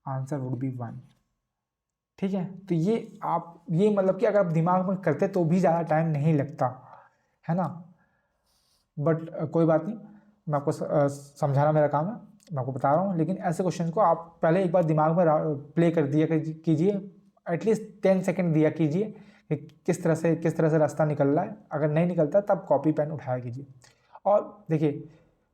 आंसर वुड बी 1। ठीक है, तो ये आप, ये मतलब कि अगर आप दिमाग में करते तो भी ज़्यादा टाइम नहीं लगता है ना, बट कोई बात नहीं, मैं आपको समझाना मेरा काम है, मैं आपको बता रहा हूँ। लेकिन ऐसे क्वेश्चन को आप पहले एक बार दिमाग में प्ले कर दिया कीजिए, एटलीस्ट 10 सेकेंड दिया कीजिए कि किस तरह से रास्ता निकल रहा है। अगर नहीं निकलता तब कॉपी पेन उठाया कीजिए। और देखिए,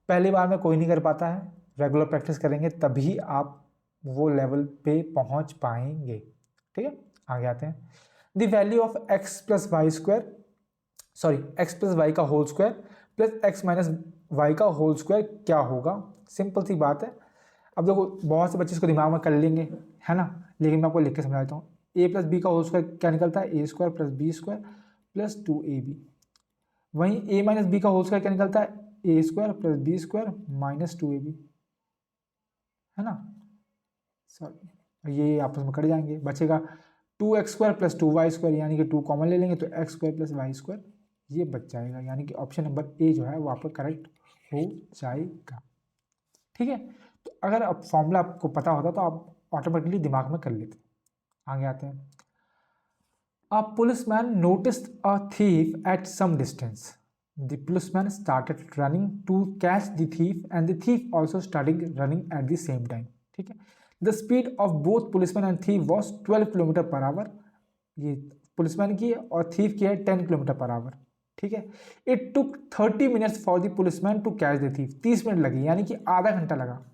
पहली बार में कोई नहीं कर पाता है, रेगुलर प्रैक्टिस करेंगे तभी आप वो लेवल पे पहुँच पाएंगे। ठीक है, आगे आते हैं। The value of X plus Y square, sorry X plus Y का whole square plus X minus Y का होल स्क्वायर क्या होगा। सिंपल सी बात है। अब देखो, बहुत से बच्चे इसको दिमाग में कर लेंगे, है ना, लेकिन मैं आपको लिख के समझा देता हूँ। ए प्लस बी का होल स्क्वायर क्या निकलता है, A square plus B square plus 2ab। वहीं ए माइनस बी का होल स्क्वायर क्या निकलता है, A square plus B square minus 2ab, है ना। सॉरी, ये आपस में कट जाएंगे, बचेगा 2x square plus 2y square, यानी कि 2 कॉमन ले लेंगे तो X square plus Y square ये बच जाएगा, यानी कि ऑप्शन नंबर ए जो है वो आपका करेक्ट हो जाएगा। ठीक है, तो अगर अब फॉर्मूला आपको पता होता तो आप ऑटोमेटिकली दिमाग में कर लेते। आगे आते हैं। A policeman noticed a thief at some distance, the policeman started running to catch the thief and the thief also starting running at the same time. ठीक है, the speed of both policeman and thief was 12 kilometre per hour. ये policeman की है और thief की है 10 kilometre per hour. ठीक है, it took 30 minutes for the policeman to catch the thief, 30 minute लगे, यानी कि आधा घंटा लगा।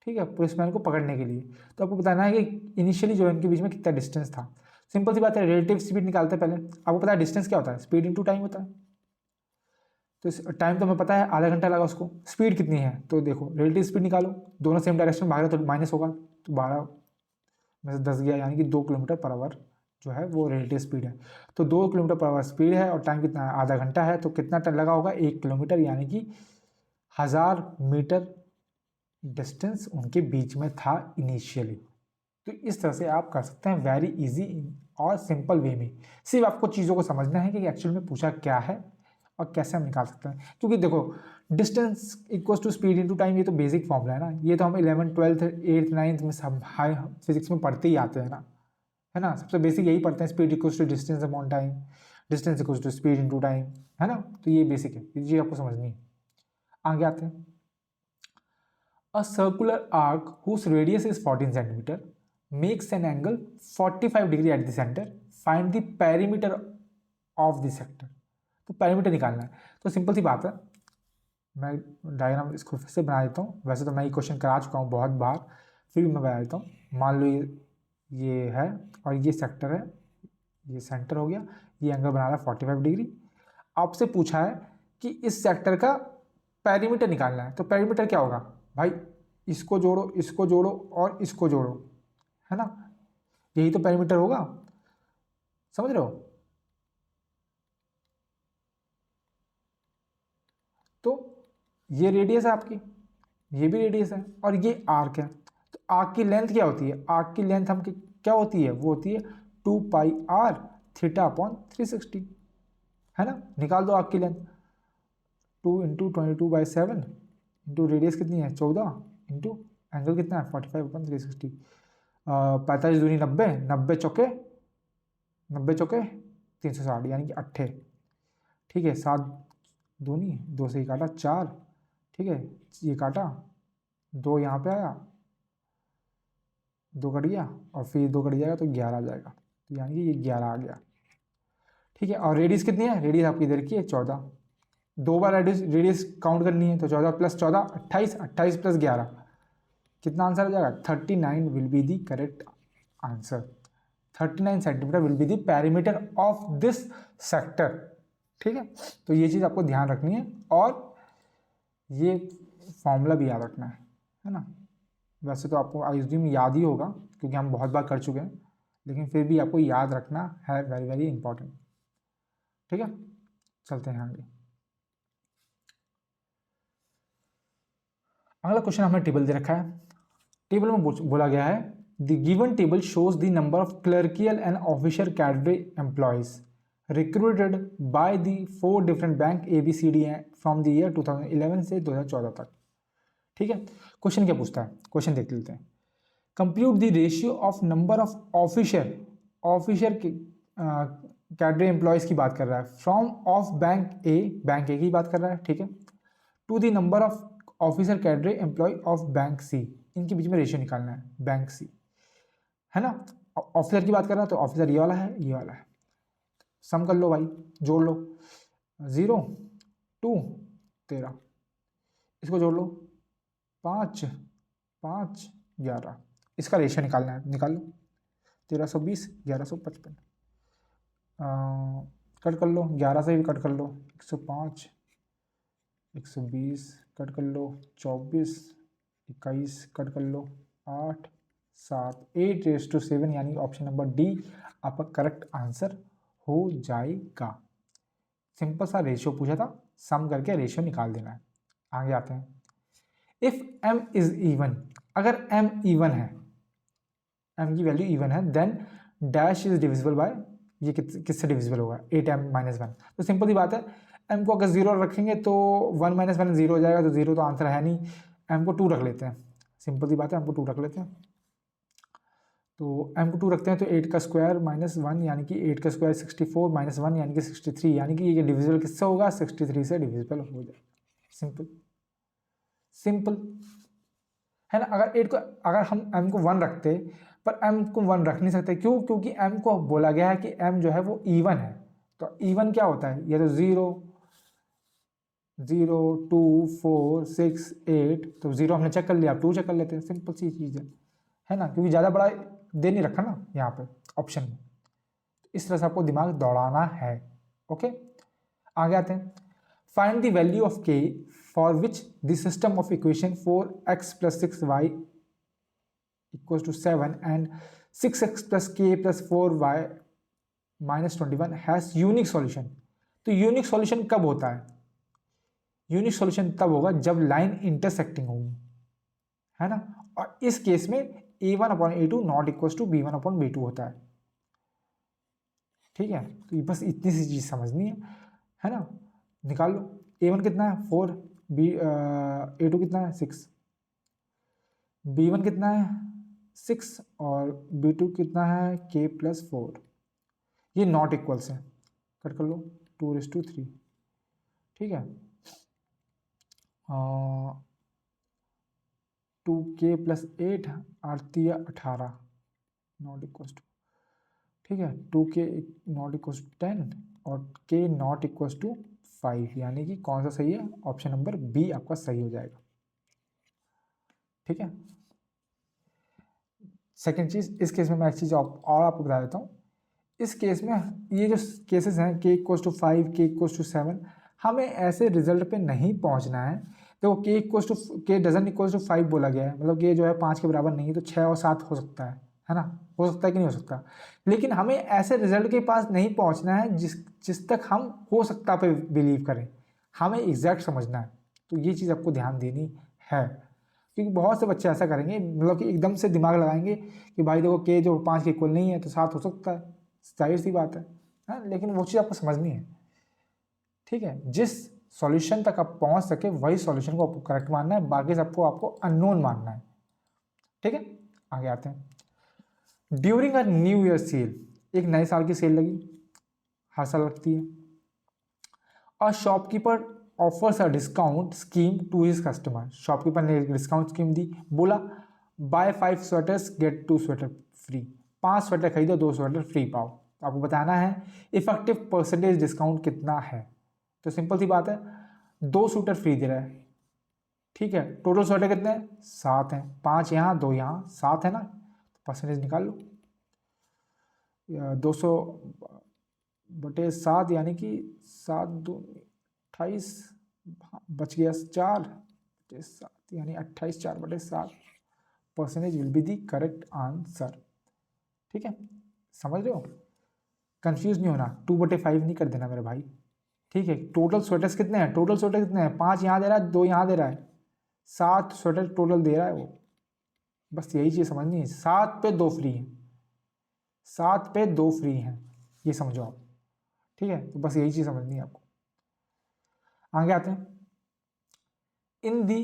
ठीक है, पुलिसमैन को पकड़ने के लिए। तो आपको बताना है कि इनिशियली जो इनके बीच में कितना डिस्टेंस था। सिंपल सी बात है, रिलेटिव स्पीड निकालते हैं पहले। आपको पता है डिस्टेंस क्या होता है, स्पीड इनटू टाइम होता है। तो टाइम तो हमें पता है, आधा घंटा लगा उसको। स्पीड कितनी है, तो देखो रिलेटिव स्पीड निकालो, दोनों सेम डायरेक्शन में भाग रहे तो माइनस होगा, तो 12 में से 10 गया, यानी कि 2 किलोमीटर पर आवर जो है वो रिलेटिव स्पीड है। तो 2 किलोमीटर पर आवर स्पीड है और टाइम कितना है, आधा घंटा है, तो कितना टाइम लगा होगा, 1 किलोमीटर, यानी कि 1000 मीटर डिस्टेंस उनके बीच में था इनिशियली। तो इस तरह से आप कर सकते हैं वेरी इजी और सिंपल वे में। सिर्फ आपको चीज़ों को समझना है कि एक्चुअल में पूछा क्या है और कैसे हम निकाल सकते हैं। क्योंकि देखो, distance equals to speed into time, ये तो बेसिक फॉर्मूला है ना, ये तो हम 11th 12th 8th 9th में सब हाई फिजिक्स में पढ़ते ही आते हैं ना, है ना। सबसे बेसिक यही पढ़ते हैं, speed equals to distance upon time, distance equals to speed into time, है ना। तो ये बेसिक है, ये चीज़ आपको समझनी है। आगे आते हैं। A circular arc whose radius is 14 centimeter makes an angle 45 degree at the center. Find the perimeter of the sector. तो पैरामीटर निकालना है। तो सिंपल सी बात है, मैं डायग्राम इसको फिर से बना देता हूँ। वैसे तो मैं ये क्वेश्चन करा चुका हूँ बहुत बार, फिर भी मैं बना देता हूँ। मान लो ये है और ये सेक्टर है, ये सेंटर हो गया, ये एंगल बना रहा है 45 डिग्री। आपसे पूछा है कि इस सेक्टर का पैरीमीटर निकालना है। तो पैरीमीटर क्या होगा भाई, इसको जोड़ो और इसको जोड़ो, है ना, यही तो पैरीमीटर होगा, समझ रहे हो। तो ये रेडियस है आपकी, ये भी रेडियस है और ये आर्क है। तो आर्क की लेंथ क्या होती है, आर्क की लेंथ हम क्या होती है, वो होती है 2 पाई आर थीटा अपॉन 360, है ना। निकाल दो आर्क की लेंथ, 2 इंटू 22/7 इंटू रेडियस कितनी है 14 इंटू एंगल कितना है 45/360, 45 दूनी 90, 90 चौके 360, यानी कि 8। ठीक है, 7 दूनी 2 से ही काटा 4, ठीक है, ये काटा 2 यहाँ पे आया, 2 कट गया और फिर 2 कट जाएगा तो 11 आ जाएगा, तो यानी कि ये 11 आ गया। ठीक है, और रेडियस कितनी है, रेडियस आपकी इधर की है 14, 2 बार रेडियस काउंट करनी है, तो 14 + 14 28, 28 + 11 कितना आंसर आ जाएगा, 39 will be the correct answer. 39 centimetre will be the perimeter of this sector. ठीक है, तो ये चीज़ आपको ध्यान रखनी है और ये फॉर्मूला भी याद रखना है ना। वैसे तो आपको आई में याद ही होगा क्योंकि हम बहुत बार कर चुके हैं, लेकिन फिर भी आपको याद रखना है, वेरी वेरी इंपॉर्टेंट। ठीक है, चलते हैं आगे। अगला क्वेश्चन हमने टेबल दे रखा है। टेबल में बोला गया है the given table shows the number of clerical and officer cadre employees recruited by the 4 different bank ABCD from the year 2011 से 2014 तक। ठीक है, क्वेश्चन क्या पूछता है, क्वेश्चन देख लेते हैं। Compute the ratio of number of officer cadre employees की बात कर रहा है फ्रॉम ऑफ बैंक ए की बात कर रहा है। ठीक है, to the number of officer cadre employ of bank C, इनके बीच में रेशियो निकालना है बैंक सी, है ना। ऑफिसर की बात कर रहा है तो ऑफिसर ये वाला है, ये वाला है। सम कर लो भाई, जोड़ लो, 0 2 13, इसको जोड़ लो 5 5 11, इसका रेशियो निकालना है, निकाल लो 1320 1155, कट कर लो, 11 से भी कट कर लो 105 120 कट कर लो 24 21 कट कर लो 8 7 8:7, यानी ऑप्शन नंबर डी आपका करेक्ट आंसर हो जाएगा। सिंपल सा रेशियो पूछा था, सम करके रेशियो निकाल देना है। आगे आते हैं। इफ m इज इवन, अगर m इवन है, m की वैल्यू इवन है, then dash is divisible by, ये किससे डिविजिबल होगा, 8m - 1। तो सिंपल सी बात है, m को अगर 0 रखेंगे तो 1 - 1 0 हो जाएगा, तो 0 तो आंसर है नहीं। m को 2 रख लेते हैं, सिंपल सी बात है, m को 2 रख लेते हैं। तो m को 2 रखते हैं तो 8 का स्क्वायर -1 यानी कि 8 का स्क्वायर 64 -1 यानी कि 63, यानी कि ये डिविजिबल किससे होगा, 63 से डिविजिबल हो जाएगा। सिंपल सिंपल है ना। अगर हम m को 1 रखते, पर m को 1 रख नहीं सकते, क्यों, क्योंकि m को बोला गया है कि m जो है वो इवन है। तो इवन क्या होता है, ये तो 0 0 2 4 6 8, तो 0 हमने चेक कर लिया, आप 2 चेक कर लेते हैं, सिंपल सी चीज़ है ना, क्योंकि ज़्यादा बड़ा दे नहीं रखा ना यहाँ पे ऑप्शन में। इस तरह से आपको दिमाग दौड़ाना है। ओके, आगे आते हैं। Find the value of k for which the system of equation 4x + 6y = 7 and 6x + k + 4y - 21 has unique solution. तो यूनिक सॉल्यूशन कब होता है, यूनिक सॉल्यूशन तब होगा जब लाइन इंटरसेक्टिंग होगी, है ना। और इस केस में a1/a2 not equal to b1/b2 होता है। ठीक है, तो ये बस इतनी सी चीज समझनी है ना। निकाल लो, a1 कितना है 4, a2 कितना है 6, b1 कितना है 6 और b2 कितना है k + 4। ये नॉट इक्वल्स है, कट कर लो 2:3। ठीक है, 2k + 8 आती है 18 नॉट इक्वल टू, ठीक है, 2k नॉट इक्वल टू 10 और k नॉट इक्वल टू 5, यानी कि कौन सा सही है, ऑप्शन नंबर बी आपका सही हो जाएगा। ठीक है, सेकंड चीज, इस केस में मैं एक चीज और आपको बता देता हूँ। इस केस में ये जो केसेस हैं k = 5 k = 7, हमें ऐसे रिजल्ट पे नहीं पहुंचना है। देखो k डजन इक्वल टू 5 बोला गया है, मतलब ये जो है 5 के बराबर नहीं है, तो 6 और 7 हो सकता है ना, हो सकता है कि नहीं हो सकता। लेकिन हमें ऐसे रिजल्ट के पास नहीं पहुंचना है जिस तक हम हो सकता पे बिलीव करें, हमें एग्जैक्ट समझना है। तो ये चीज़ आपको ध्यान देनी है, क्योंकि बहुत से बच्चे ऐसा करेंगे, मतलब कि एकदम से दिमाग लगाएंगे कि भाई देखो k जो 5 के इक्वल नहीं है तो 7 हो सकता है, जाहिर सी बात है, लेकिन वो चीज़ आपको समझनी है। ठीक है, जिस सॉल्यूशन तक आप पहुंच सके वही सॉल्यूशन को आपको करेक्ट मानना है, बाकी सबको आपको अननोन मानना है। ठीक है, आगे आते हैं। During a new year cell, एक नए साल की सेल लगी, हर साल लगती है। और shopkeeper offers a discount scheme to his customer, shopkeeper ने एक डिस्काउंट स्कीम दी, बोला buy 5 sweaters get 2 sweater free, 5 sweater खरीदो 2 स्वेटर फ्री पाओ। तो आपको बताना है इफेक्टिव परसेंटेज डिस्काउंट कितना है। तो सिंपल सी बात है, 2 स्वेटर फ्री दे रहा है। ठीक है, टोटल स्वेटर कितने हैं, 7 हैं, 5 यहाँ 2 यहाँ, 7 है ना, तो परसेंटेज निकाल लो। 200 बटे 7 यानी कि 7 2 28, बच गया 4 बटे 7 यानी 28 4 बटे 7 percentage will be the correct answer. ठीक है, समझ रहे हो, कंफ्यूज नहीं होना, 2/5 नहीं कर देना मेरे भाई। ठीक है, टोटल स्वेटर्स कितने हैं, टोटल स्वेटर कितने हैं, 5 यहाँ दे रहा है, 2 यहाँ दे रहा है, 7 स्वेटर टोटल दे रहा है वो। बस यही चीज़ समझनी है, 7 पे 2 फ्री हैं, 7 पे 2 फ्री हैं, ये समझो आप। ठीक है, तो बस यही चीज़ समझनी है आपको। आगे आते हैं। इन दी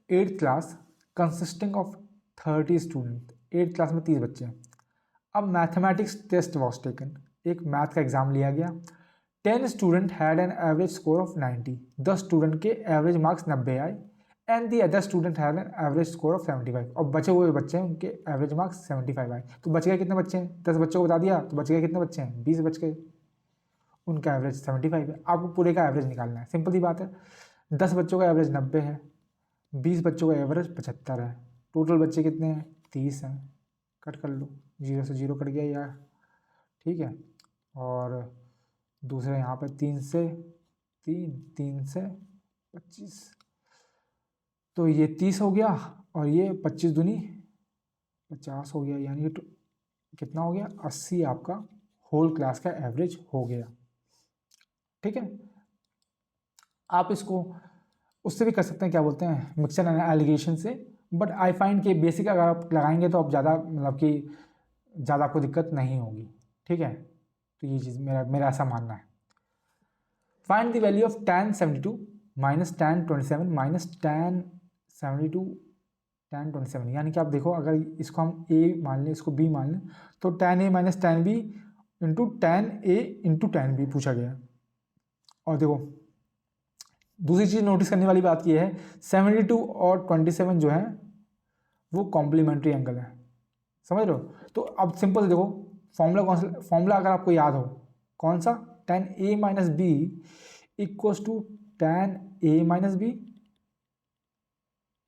8th class consisting of 30 student, 8th class में 30 बच्चे हैं। अब मैथमेटिक्स टेस्ट वॉज टेकन, एक मैथ का एग्जाम लिया गया। 10 student had an average score of 90, 10 student के एवरेज मार्क्स 90 आए। And the other student had an average score of 75, और बचे हुए बच्चे हैं उनके एवरेज मार्क्स 75 आए। तो बच गए कितने बच्चे हैं, 10 बच्चों को बता दिया तो बच गए कितने बच्चे हैं, 20 बच गए, उनका एवरेज 75 है। आपको पूरे का एवरेज निकालना है, सिंपल सी बात है। 10 बच्चों का एवरेज 90 है, 20 बच्चों का एवरेज 75 है, टोटल बच्चे कितने हैं, 30 हैं। कट कर लो, 0 से 0 कट गया यार। ठीक है, और दूसरे यहाँ पे 3 से 3, 3 से 25, तो ये 30 हो गया, और ये 25 दूनी 50 हो गया, यानी ये कितना हो गया, 80 आपका होल क्लास का एवरेज हो गया। ठीक है, आप इसको उससे भी कर सकते हैं, क्या बोलते हैं, मिक्सचर एलिगेशन से, बट आई फाइंड कि बेसिक अगर आप लगाएंगे तो आप ज़्यादा मतलब कि ज़्यादा आपको दिक्कत नहीं होगी। ठीक है, तो ये चीज़ मेरा मेरा ऐसा मानना है। Find the value of tan 72 minus tan 27 minus tan 72 tan 27, यानी कि आप देखो, अगर इसको हम a मान लें, इसको b मान लें, तो tan a minus tan b into tan a into tan b पूछा गया। और देखो दूसरी चीज़ नोटिस करने वाली बात यह है, 72 और 27 जो है वो कॉम्प्लीमेंट्री एंगल है, समझ रहे हो। तो अब सिंपल से देखो, फॉर्मूला कौन सा, फॉर्मूला अगर आपको याद हो, कौन सा, tan a minus B equals to tan a minus B,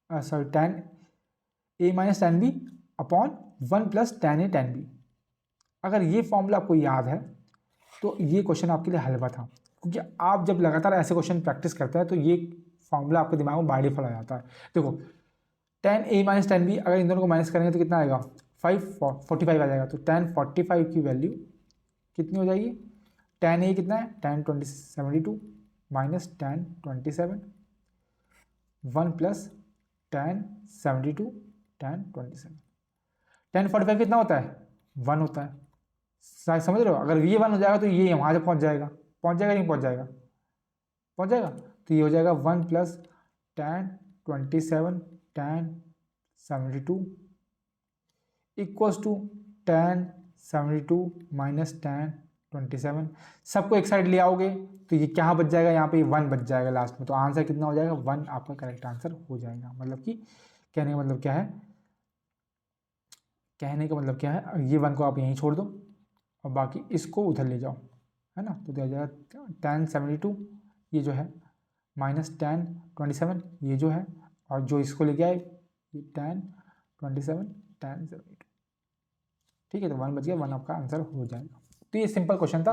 sorry tan a minus tan b upon 1 plus tan a tan b। अगर ये फॉर्मूला आपको याद है तो ये क्वेश्चन आपके लिए हलवा था, क्योंकि आप जब लगातार ऐसे क्वेश्चन प्रैक्टिस करते हैं तो ये फॉर्मूला आपके दिमाग में बाय डिफॉल्ट आ जाता है। देखो tan a minus tan b, अगर इन दोनों को माइनस करेंगे तो कितना आएगा, 45 आ जाएगा। तो tan 45 की वैल्यू कितनी हो जाएगी, tan a कितना है, tan 72 minus tan 27, 1 plus tan 72 tan 27। tan 45 कितना होता है, 1 होता है, समझ रहे हो। अगर ये 1 हो जाएगा तो ये वहाँ से पहुँच जाएगा, पहुँच जाएगा, नहीं पहुँच जाएगा, पहुँच जाएगा। तो ये हो जाएगा 1 plus tan 27 tan 72 equals to tan 72 minus tan 27। सबको एक साइड ले आओगे तो ये क्या बच जाएगा, यहाँ पे 1 बच जाएगा लास्ट में। तो आंसर कितना हो जाएगा, 1 आपका करेक्ट आंसर हो जाएगा। मतलब कि कहने का मतलब क्या है, कहने का मतलब क्या है, ये 1 को आप यहीं छोड़ दो और बाकी इसको उधर ले जाओ, है ना। तो दिया जाएगा tan 72 ये जो है माइनस tan 27 ये जो है, और जो इसको लेके आए ये tan 27 tan 72। ठीक है, तो 1 बच गया, 1 आपका आंसर हो जाएगा। तो ये सिंपल क्वेश्चन था,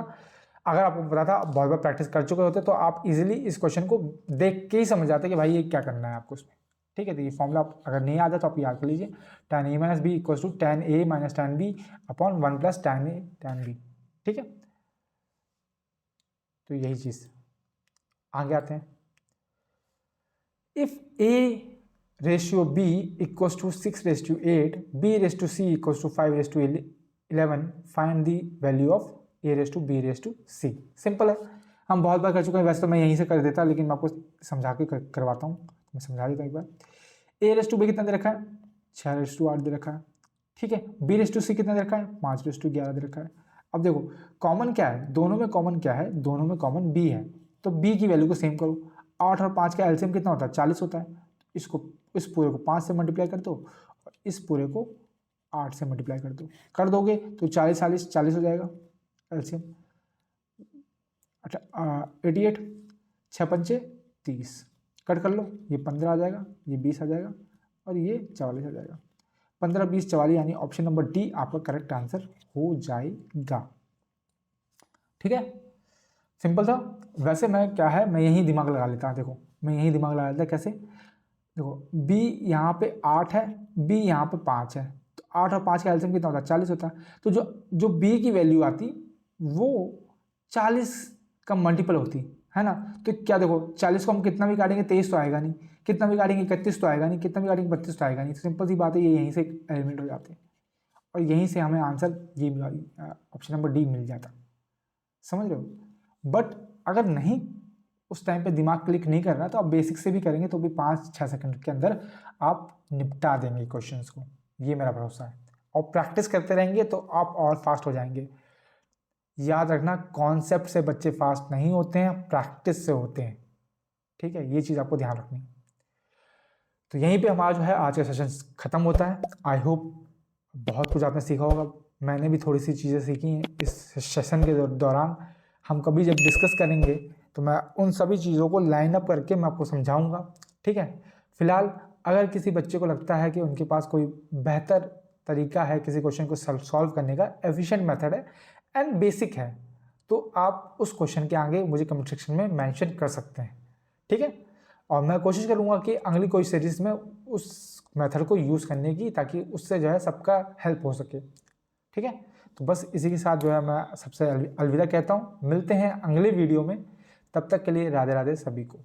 अगर आपको पता था, बहुत बार प्रैक्टिस कर चुके होते तो आप इजीली इस क्वेश्चन को देख के ही समझ जाते कि भाई ये क्या करना है आपको इसमें। ठीक है, तो ये फॉर्मूला अगर नहीं आता तो आप याद कर लीजिए, tan a minus B equals to tan a minus tan b upon 1 plus tan a tan b। ठीक है, तो यही चीज़। आगे आते हैं। If a ratio b equals to 6:8, b is to c equals to 5:11, find the value of a is to b is to c। Simple है, हम बहुत बार कर चुके हैं, वैसे तो मैं यहीं से कर देता, लेकिन मैं आपको समझा के करवाता हूँ, मैं समझा देता हूँ एक बार। a रेस टू b कितना दे रखा है, 6:8 दे रखा है। ठीक है, b रेस टू c कितना दे रखा है, 5:11 दे रखा है। अब देखो कॉमन क्या है, दोनों में कॉमन क्या है, दोनों में कॉमन b है, तो b की वैल्यू को सेम करो। 8 और 5 का एलसीएम कितना होता है, 40 होता है। इसको, इस पूरे को 5 से मल्टीप्लाई कर दो और इस पूरे को 8 से मल्टीप्लाई कर दो, कर दोगे तो 40 40 40 हो जाएगा एलसीएम। अच्छा 88, 6 पंचे 30, कट कर लो, ये 15 आ जाएगा, ये 20 आ जाएगा और ये 44 आ जाएगा। 15 20 44, यानी ऑप्शन नंबर डी आपका करेक्ट आंसर हो जाएगा। ठीक है, सिंपल था। वैसे मैं क्या है, मैं यही दिमाग लगा लेता, देखो मैं यही दिमाग लगा लेता कैसे, देखो b यहाँ पे 8 है, b यहाँ पे 5 है, तो 8 और 5 का एलसीएम कितना होता है, 40 होता है। तो जो जो b की वैल्यू आती वो 40 का मल्टीपल होती है ना। तो क्या देखो 40 को हम कितना भी काटेंगे 23 तो आएगा नहीं, कितना भी काटेंगे 31 तो आएगा नहीं, कितना भी काटेंगे 32 तो आएगा नहीं। तो सिंपल सी बात है, ये यहीं से एलिमेंट हो जाते हैं और यहीं से हमें आंसर ये ऑप्शन नंबर डी मिल जाता। समझ रहे हो। बट अगर नहीं उस टाइम पे दिमाग क्लिक नहीं कर रहा तो आप बेसिक से भी करेंगे तो भी 5-6 सेकंड के अंदर आप निपटा देंगे क्वेश्चंस को, ये मेरा भरोसा है। और प्रैक्टिस करते रहेंगे तो आप और फास्ट हो जाएंगे। याद रखना, कॉन्सेप्ट से बच्चे फास्ट नहीं होते हैं, प्रैक्टिस से होते हैं। ठीक है, ये चीज़ आपको ध्यान रखनी है। तो यहीं पे हमारा जो है आज का सेशन खत्म होता है। आई होप बहुत कुछ आपने सीखा होगा, मैंने भी थोड़ी सी चीज़ें सीखी हैं इस सेशन के दौरान। हम कभी जब डिस्कस करेंगे तो मैं उन सभी चीज़ों को लाइन अप करके मैं आपको समझाऊंगा। ठीक है, फिलहाल अगर किसी बच्चे को लगता है कि उनके पास कोई बेहतर तरीका है किसी क्वेश्चन को सॉल्व करने का, एफिशिएंट मेथड है एंड बेसिक है, तो आप उस क्वेश्चन के आगे मुझे कमेंट सेक्शन में मेंशन कर सकते हैं। ठीक है, और मैं कोशिश करूंगा कि अगली कोई सीरीज में उस मेथड को यूज़ करने की, ताकि उससे जो है सबका हेल्प हो सके। ठीक है, तो बस इसी के साथ जो है मैं सबसे अलविदा कहता हूँ। मिलते हैं अगले वीडियो में, तब तक के लिए राधे राधे सभी को।